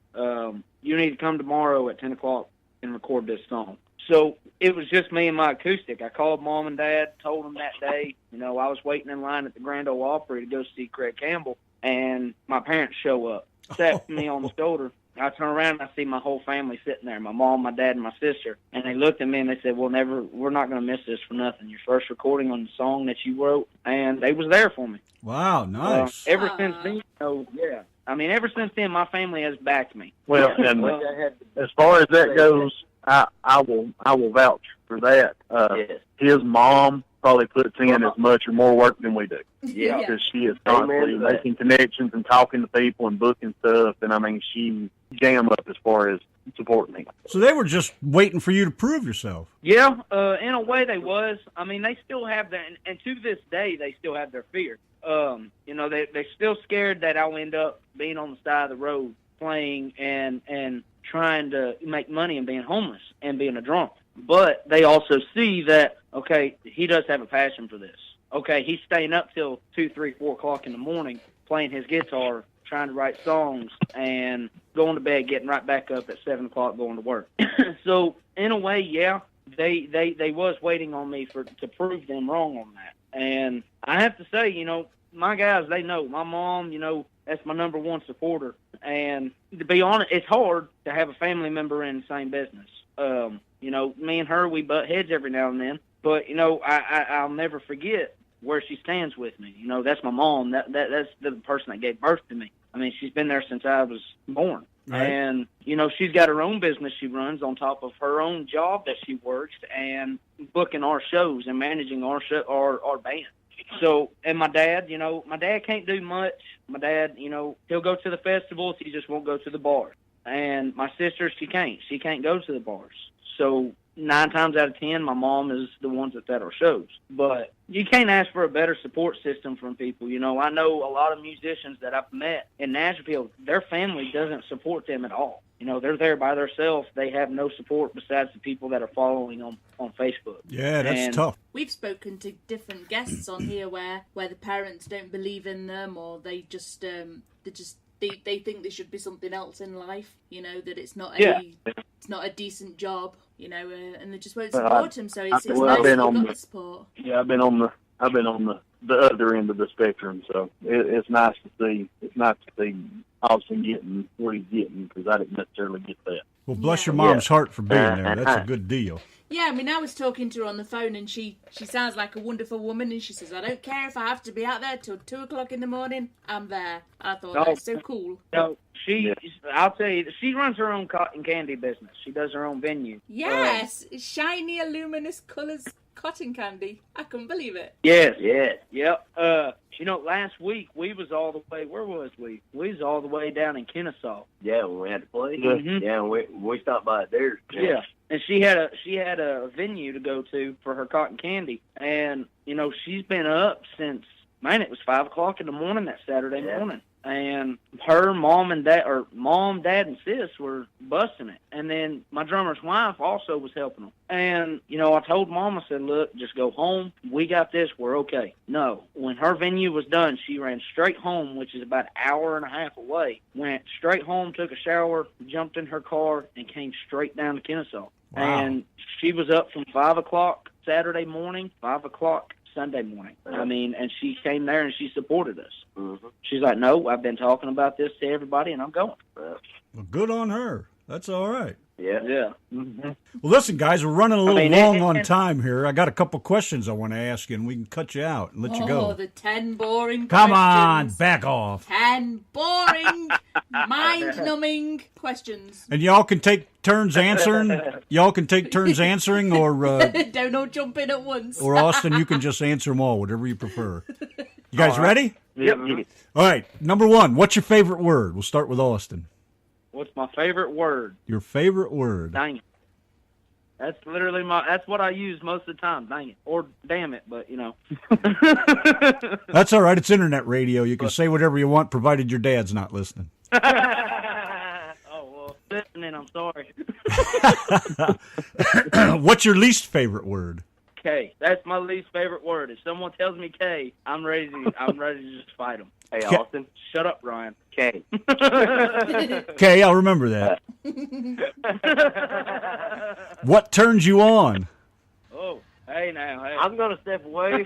You need to come tomorrow at 10 o'clock and record this song. So it was just me and my acoustic. I called Mom and Dad, told them that day, you know, I was waiting in line at the Grand Ole Opry to go see Craig Campbell, and my parents show up, tapped me on the shoulder. I turn around and I see my whole family sitting there, my mom, my dad, and my sister. And they looked at me and they said, we're not going to miss this for nothing. Your first recording on the song that you wrote. And they was there for me. Wow, nice. Ever since then, you know, yeah. I mean, ever since then, my family has backed me. Well, and as far as that goes, I will vouch for that. Yes. His mom probably puts in as much or more work than we do. Yeah. Because she is constantly making connections and talking to people and booking stuff. And I mean, she jam up as far as supporting me. So they were just waiting for you to prove yourself. Yeah, in a way they was. I mean, they still have that, and to this day, they still have their fear. You know, they're still scared that I'll end up being on the side of the road playing and trying to make money and being homeless and being a drunk. But they also see that, okay, he does have a passion for this. Okay, he's staying up till 2, 3, 4 o'clock in the morning playing his guitar, trying to write songs, and going to bed, getting right back up at 7 o'clock, going to work. So, in a way, yeah, they was waiting on me to prove them wrong on that. And I have to say, you know, my guys, they know. My mom, you know, that's my number one supporter. And to be honest, it's hard to have a family member in the same business. You know, me and her, we butt heads every now and then. But, you know, I'll never forget where she stands with me. You know, that's my mom. That's the person that gave birth to me. I mean, she's been there since I was born. Right. And, you know, she's got her own business she runs on top of her own job that she works and booking our shows and managing our band. So, and my dad, you know, my dad can't do much. My dad, you know, he'll go to the festivals. He just won't go to the bars. And my sister, she can't go to the bars. So 9 times out of 10, my mom is the ones that's at our shows. But you can't ask for a better support system from people. You know, I know a lot of musicians that I've met in Nashville, their family doesn't support them at all. You know, they're there by themselves. They have no support besides the people that are following on Facebook. Yeah, that's tough. We've spoken to different guests on here where the parents don't believe in them, or they just they think there should be something else in life. You know, that it's not a decent job. You know, and they just won't support him. So it's nice that you've got the support. Yeah, I've been on the the other end of the spectrum. So it's nice to see. It's nice to see Austin getting what he's getting, because I didn't necessarily get that. Well, bless your mom's heart for being there. That's a good deal. Yeah, I mean, I was talking to her on the phone, and she sounds like a wonderful woman, and she says, I don't care if I have to be out there till 2 o'clock in the morning, I'm there. I thought, that's so cool. No, I'll tell you, she runs her own cotton candy business. She does her own venue. Yes, shiny, luminous colours cotton candy. I couldn't believe it. Yes. Yep. Last week we was all the way. Where was we? We was all the way down in Kennesaw. Yeah, when we had to play. Mm-hmm. Yeah, we stopped by there. Yeah. And she had a venue to go to for her cotton candy, and she's been up since it was 5 o'clock in the morning that Saturday morning. And her mom, dad, and sis were busting it. And then my drummer's wife also was helping them. And, I told Mom, I said, look, just go home. We got this. We're okay. No. When her venue was done, she ran straight home, which is about an hour and a half away. Went straight home, took a shower, jumped in her car, and came straight down to Kennesaw. Wow. And she was up from 5 o'clock Saturday morning, 5 o'clock Sunday morning. I mean, and she came there and she supported us. Mm-hmm. She's like, no, I've been talking about this to everybody, and I'm going. Well, good on her. That's all right. Yeah. Mm-hmm. Well, listen, guys, we're running a little long on time here. I got a couple questions I want to ask you, and we can cut you out and let you go. Oh, the 10 boring Come questions. on, back off. 10 boring, mind-numbing questions. And y'all can take turns answering. Y'all can take turns answering, or Don't all jump in at once. or Austin, you can just answer them all, whatever you prefer. You guys ready? Yep. All right. Number one, what's your favorite word? We'll start with Austin. What's my favorite word? Your favorite word? Dang it. That's literally that's what I use most of the time. Dang it. Or damn it, but That's all right. It's internet radio. You can say whatever you want, provided your dad's not listening. Oh, well, listening, I'm sorry. What's your least favorite word? K. That's my least favorite word. If someone tells me K, I'm ready to just fight them. Hey, K. Austin. Shut up, Ryan. K. Okay, I'll remember that. What turns you on? Oh, hey now. Hey. I'm going to step away.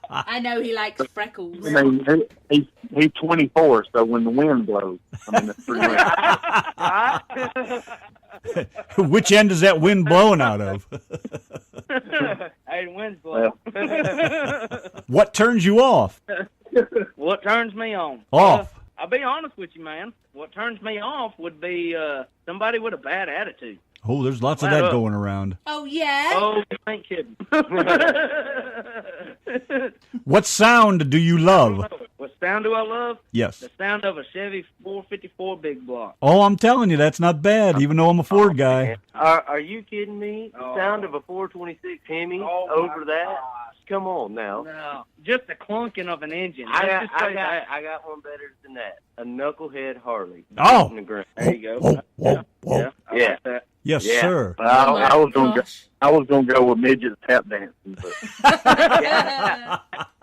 I know he likes freckles. I mean, he's 24, so when the wind blows, that's pretty much. Which end is that wind blowing out of? Hey, the wind's blowing. What turns you off? What turns me on? Off. I'll be honest with you, man. What turns me off would be somebody with a bad attitude. Oh, there's lots of that going around. Oh, yeah? Oh, you ain't kidding. What sound do you love? What sound do I love? Yes. The sound of a Chevy 454 big block. Oh, I'm telling you, that's not bad, even though I'm a Ford guy. Are you kidding me? The sound of a 426 Hemi over that? Gosh. Come on now. No, just the clunking of an engine. I got one better than that. A knucklehead Harley. Oh. On the ground. There you go. Whoa, whoa, whoa. Yeah. I Yeah. like that. Yes, Yeah. sir. I was gonna go with midget tap dancing, but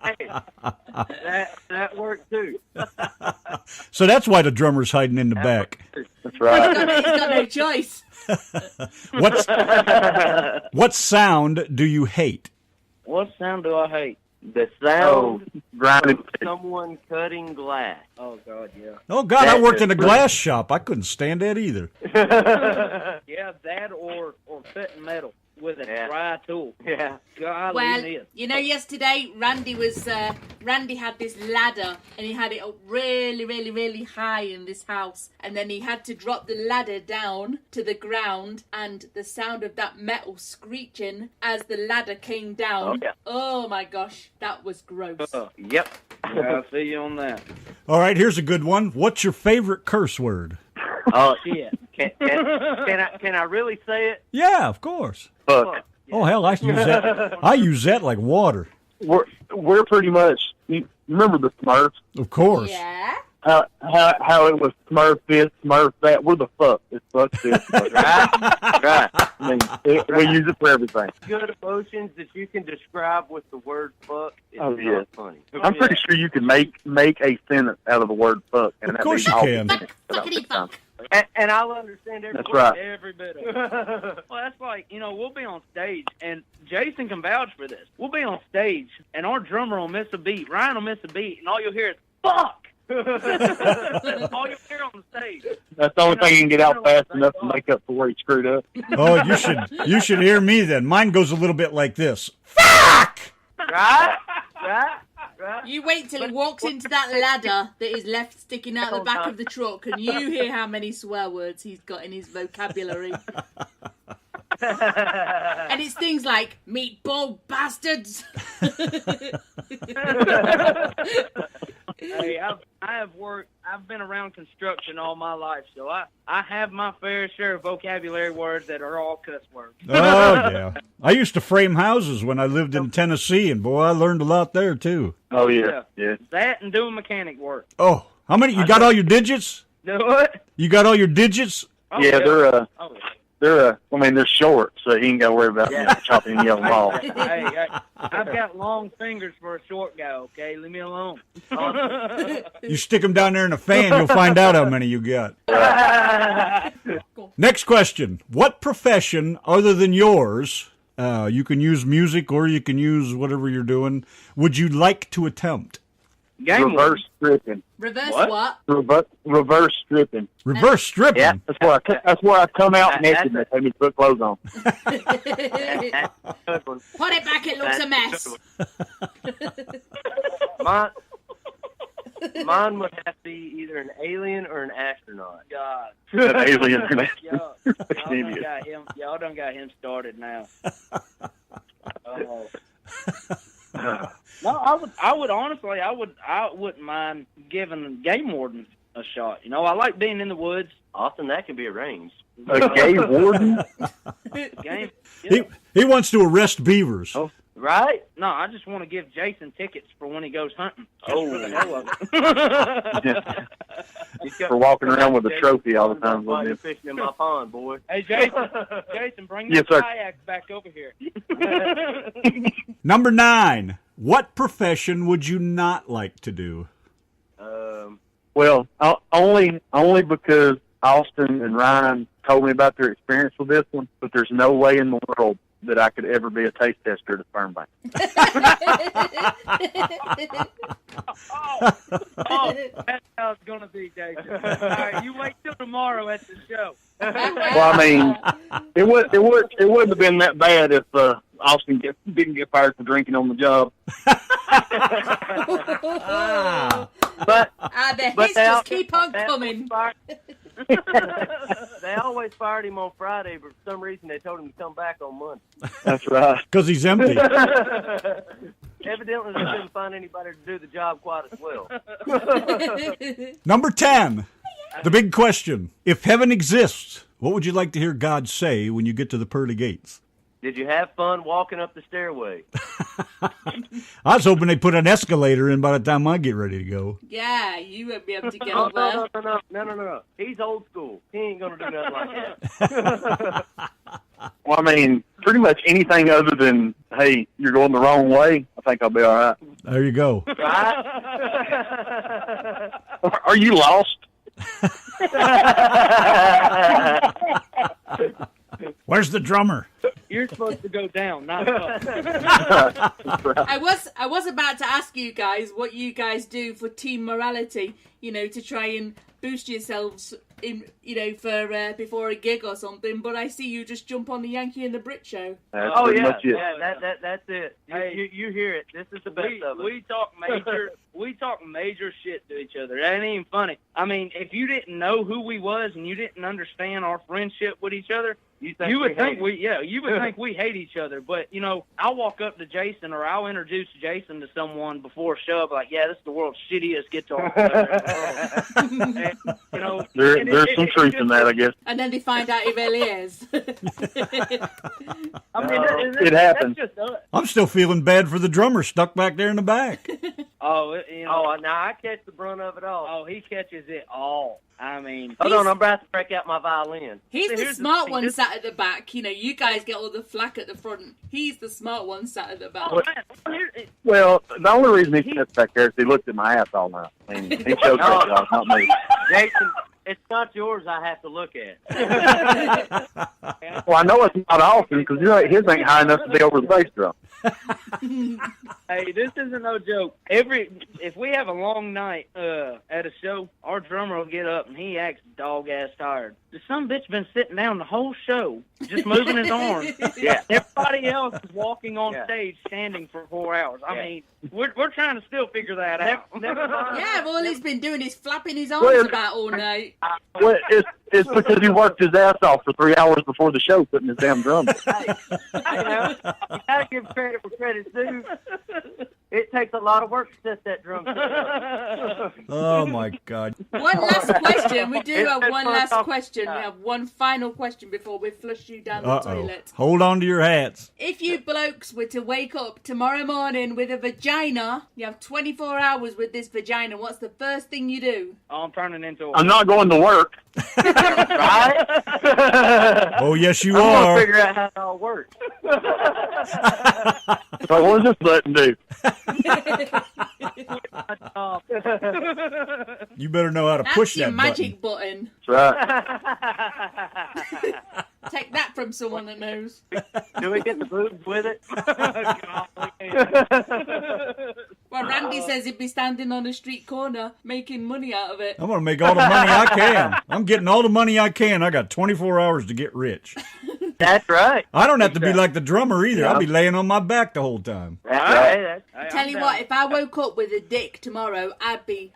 Hey, that worked too. So that's why the drummer's hiding in the back. that's right. He's got no choice. What sound do you hate? What sound do I hate? The sound Grinding. of someone cutting glass. Oh, God, yeah. Oh, God, I worked in a glass shop. I couldn't stand that either. Yeah, that or cutting metal with a dry tool. Yeah. Golly, Well, miss. yesterday Randy had this ladder and he had it up really, really, really high in this house, and then he had to drop the ladder down to the ground, and the sound of that metal screeching as the ladder came down. Oh, yeah. Oh my gosh, that was gross. Yep. Yeah, I see you on that. All right, here's a good one. What's your favorite curse word? Oh, Shit. can I really say it? Yeah, of course. Fuck. Oh, hell, I use that. I use that like water. We're pretty much. You remember the Smurfs? Of course. Yeah. How it was Smurf this, Smurf that. We're the fuck. It's fuck this. Fuck that. Right. I mean, we use it for everything. Good emotions that you can describe with the word fuck is Oh, not yeah. funny. I'm pretty sure you can make a sentence out of the word fuck. And Of course you all can. Fuckity fuck. And I'll understand every That's word. right. Every bit of it. Well, that's like, we'll be on stage, and Jason can vouch for this. We'll be on stage, and our drummer will miss a beat. Ryan will miss a beat, and all you'll hear is, fuck! That's all you'll hear on the stage. That's the only thing you can get out fast enough to make up for where he screwed up. Oh, you should hear me then. Mine goes a little bit like this. Fuck! Right? You wait till he walks into that ladder that is left sticking out the back of the truck, and you hear how many swear words he's got in his vocabulary. And it's things like meatball bastards. Hey, I've been around construction all my life, so I have my fair share of vocabulary words that are all cuss words. Oh, yeah. I used to frame houses when I lived in Tennessee, and boy, I learned a lot there, too. Oh, yeah. That and doing mechanic work. Oh, how many? You got all your digits? Do what? You got all your digits? Oh, Yeah, Oh, they're short, so he ain't got to worry about chopping and yelling off. Hey, I've got long fingers for a short guy, okay? Leave me alone. You stick them down there in a fan, you'll find out how many you got. Next question. What profession other than yours, you can use music or you can use whatever you're doing, would you like to attempt? Reverse stripping. Reverse what? Reverse stripping. Reverse stripping? Yeah, that's where I come out naked and they pay me to put clothes on. Put it back, it looks a mess. Mine would have to be either an alien or an astronaut. God. An alien or an astronaut. Y'all done got him started now. No, I would honestly, I wouldn't mind giving game wardens a shot. I like being in the woods. Austin, that can be arranged. A gay warden? Game. He wants to arrest beavers. Oh, right? No, I just want to give Jason tickets for when he goes hunting. Oh, For the hell of it. For walking around with a trophy all the time. While you're fishing in my pond, boy. Hey, Jason, bring Yes, the sir. kayaks back over here. Number 9. What profession would you not like to do? Well, only because Austin and Ryan told me about their experience with this one, but there's no way in the world that I could ever be a taste tester at a sperm bank. That's how it's going to be, Jason. All right, you wait till tomorrow at the show. Well, I mean, it wouldn't have been that bad if Austin didn't get fired for drinking on the job. But the hits just keep on coming. They always fired him on Friday, but for some reason they told him to come back on Monday. That's right. Because he's empty. Evidently, they couldn't find anybody to do the job quite as well. Number 10. The big question. If heaven exists, what would you like to hear God say when you get to the pearly gates? Did you have fun walking up the stairway? I was hoping they put an escalator in by the time I get ready to go. Yeah, you won't be able to get Oh, up there. no. He's old school. He ain't going to do nothing like that. Well, I mean, pretty much anything other than, hey, you're going the wrong way, I think I'll be all right. There you go. Right? Are you lost? Where's the drummer? You're supposed to go down, not up. I was about to ask you guys what you guys do for team morality, to try and boost yourselves in, for before a gig or something. But I see you just jump on the Yankee and the Brit show. That's Oh, pretty yeah. much it. Yeah, that's it. Hey, You hear it. This is the best of it. We talk major shit to each other. That ain't even funny. I mean, if you didn't know who we was and you didn't understand our friendship with each other, you would think we hate each other. But I'll walk up to Jason or I'll introduce Jason to someone before a show. Like, yeah, this is the world's shittiest guitar player. And, There's some truth in that, I guess. And then they find out it really is. I mean, It happens. That's just us. I'm still feeling bad for the drummer stuck back there in the back. Oh, Now I catch the brunt of it all. Oh, he catches it all. I mean, Hold on, I'm about to break out my violin. He's the here's the smart thing, one this- sat at the back. You guys get all the flack at the front. He's the smart one sat at the back. oh, man, Well, the only reason he sits back there is he looked at my ass all night. I mean, he chose that job, not me. It's not yours. I have to look at. Well, I know it's not Austin because his ain't high enough to be over the bass drum. Hey, this isn't no joke. If we have a long night at a show, our drummer will get up and he acts dog-ass tired. Some bitch been sitting down the whole show, just moving his arms. Yeah. Everybody else is walking on stage, standing for 4 hours. I mean, we're trying to still figure that out. Yeah, well, all he's been doing is flapping his arms about all night. Well, it's because he worked his ass off for 3 hours before the show putting his damn drum. You gotta give credit where credit's due. It takes a lot of work to set that drum set. Oh my God. One last question. We do have one last question. We have one final question before we flush you down the toilet. Hold on to your hats. If you blokes were to wake up tomorrow morning with a vagina, you have 24 hours with this vagina, what's the first thing you do? Oh, I'm turning into I'm not going to work. Right? Oh, yes, you I'm are. gonna figure out how it all works. So what does this button do? You better know how to That's push your that magic button. button. That's right. Take that from someone that knows. Do we get the boobs with it? Well, Randy says he'd be standing on a street corner making money out of it. I'm going to make all the money I can. I'm getting all the money I can. I got 24 hours to get rich. That's right. I don't have to be like the drummer either. I'll be laying on my back the whole time. That's right. Tell you what, if I woke up with a dick tomorrow, I'd be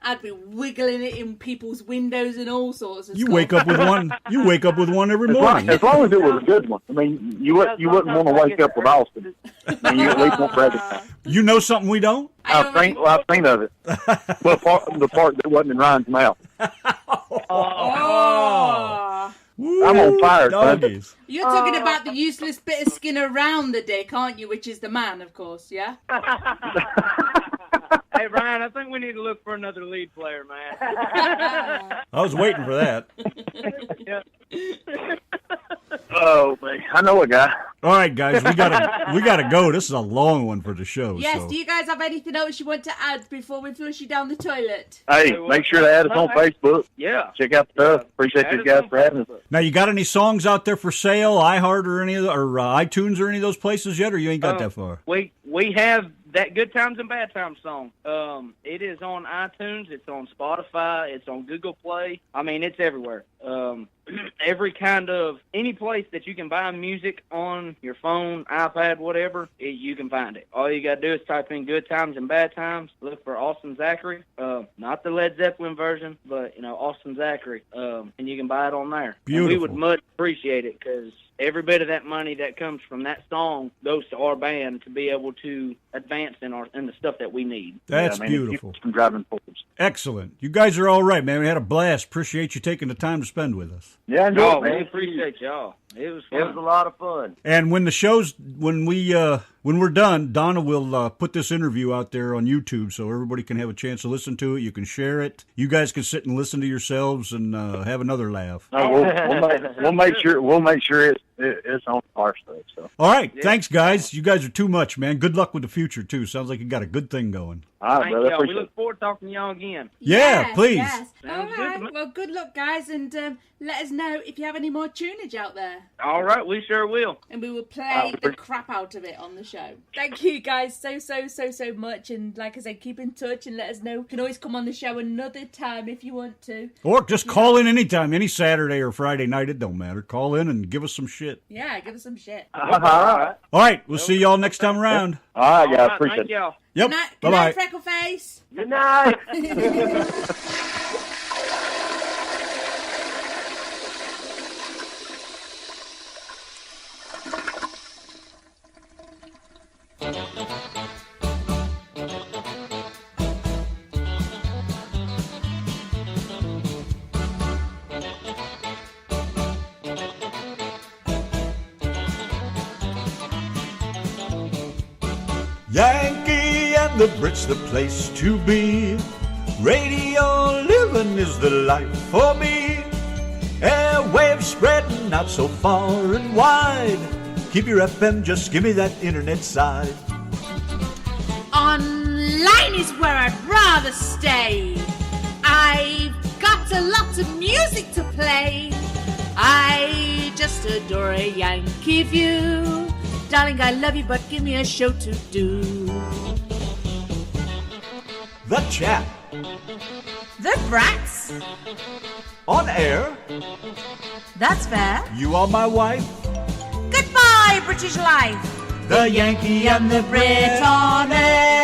wiggling it in people's windows and all sorts of You stuff. wake up with one. You wake up with one every morning. As long as it was a good one. I mean, you wouldn't want to wake up with Austin. I mean, you at least want Brad. You know something we don't? I've seen of it. Well, the part that wasn't in Ryan's mouth. Oh. Woo, I'm on fire, son. doggies. You're talking about the useless bit of skin around the dick, aren't you? Which is the man, of course, yeah? Hey, Ryan, I think we need to look for another lead player, man. I was waiting for that. Oh, man. I know a guy. All right, guys, we gotta go. This is a long one for the show. Yes, so. do you guys have anything else you want to add before we flush you down the toilet? Hey, make sure to add us on Facebook. Yeah. Check out the stuff. Appreciate you guys for having us. Now, you got any songs out there for sale, iHeart or any of the, or iTunes or any of those places yet, or you ain't got that far? We have that Good Times and Bad Times song. It is on iTunes. It's on Spotify. It's on Google Play. I mean, it's everywhere. Every kind of, any place that you can buy music on your phone, iPad, whatever, you can find it. All you got to do is type in Good Times and Bad Times. Look for Austin Zachary. Not the Led Zeppelin version, but, Austin Zachary. And you can buy it on there. Beautiful. And we would much appreciate it because every bit of that money that comes from that song goes to our band to be able to advance in the stuff that we need. That's beautiful. From driving forwards. Excellent. You guys are all right, man. We had a blast. Appreciate you taking the time to spend with us. Yeah, enjoy it, We man. appreciate y'all. It was fun. It was a lot of fun. And when the show's when we're done, Donna will put this interview out there on YouTube so everybody can have a chance to listen to it. You can share it. You guys can sit and listen to yourselves and have another laugh. We'll make sure it's on our stuff. So. All right, thanks, guys. You guys are too much, man. Good luck with the future too. Sounds like you got a good thing going. All right, Thank brother. y'all. We Appreciate look forward to talking to y'all again. Yeah, please. Yes. All Sounds good to right. me. Well, good luck, guys, and let us know if you have any more tunage out there. All right, we sure will. And we will play the crap out of it on the show. Thank you guys so much. And like I said, keep in touch and let us know. You can always come on the show another time if you want to. Or just call in anytime, any Saturday or Friday night. It don't matter. Call in and give us some shit. Yeah, give us some shit. All right. All right, we'll see y'all next time around. All right, guys. All right, Appreciate thank it. y'all. Yep. Good Bye-bye. night, Freckleface. Good night. Yankee and the Brit's the place to be. Radio living is the life for me. Airwaves spreading out so far and wide. Keep your FM, just give me that internet side. Online is where I'd rather stay. I've got a lot lots of music to play. I just adore a Yankee view. Darling, I love you, but give me a show to do. The Chat. The Brats. On air. That's fair. You are my wife. Goodbye, British life. The Yankee and the Brit on air.